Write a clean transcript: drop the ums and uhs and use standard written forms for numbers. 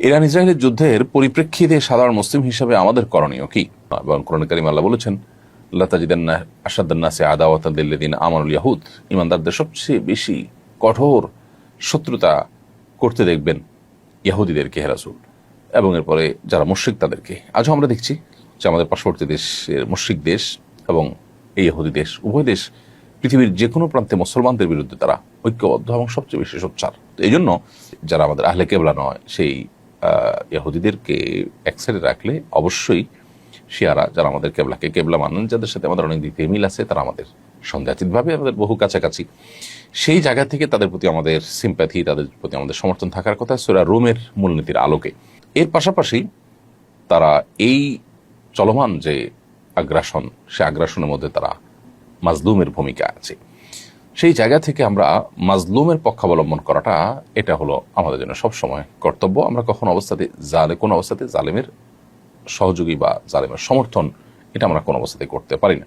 Iran ইসরায়েলের যুদ্ধের পরিপ্রেক্ষিতে সাধারণ মুসলিম হিসাবে আমাদের করণীয় কি? এবং কোরআন কারীমে আল্লাহ বলেছেন, লা তাজিদান্না আশাদ্দান নাসি আদাওয়াতান লিল্লাযিনা আমানুল ইয়াহুদ, ঈমানদারদের সবচেয়ে বেশি কঠোর শত্রুতা করতে দেখবেন ইহুদিদেরকে, হে রাসূল, এবং এরপরে যারা মুশরিক তাদেরকে। আজও আমরা দেখছি যে আমাদের পার্শ্ববর্তী দেশের মুশরিক দেশ এবং এই ইহুদি দেশ, উভয় দেশ পৃথিবীর যে কোনো প্রান্তে মুসলমানদের বিরুদ্ধে তারা ঐক্যবদ্ধ এবং সবচেয়ে বেশি সোচ্চার। তো এই জন্য যারা আমাদের আহলে কেবলা নয়, সেই ইহুদিদেরকে এক সাইডে রাখলে অবশ্যই শিয়ারা, যারা আমাদের কেবলাকে কেবলা মানেন, যাদের সাথে আমাদের অনেক দিক থেকে মিল আছে, তারা আমাদের সন্দেহাতীতভাবে আমাদের বহু কাছাকাছি, সেই জায়গা থেকে তাদের প্রতি আমাদের সিম্প্যাথি, তাদের প্রতি আমাদের সমর্থন থাকার কথা সূরা রুমের মূলনীতির আলোকে। এর পাশাপাশি তারা এই চলমান যে আগ্রাসন, সে আগ্রাসনের মধ্যে তারা মাজলুমের ভূমিকা আছে। সেই জায়গা থেকে আমরা মাজলুমের পক্ষাবলম্বন করাটা, এটা হলো আমাদের জন্য সবসময় কর্তব্য। আমরা কোনো অবস্থাতে জালেমের সহযোগী বা জালেমের সমর্থন এটা আমরা কোনো অবস্থাতে করতে পারি না।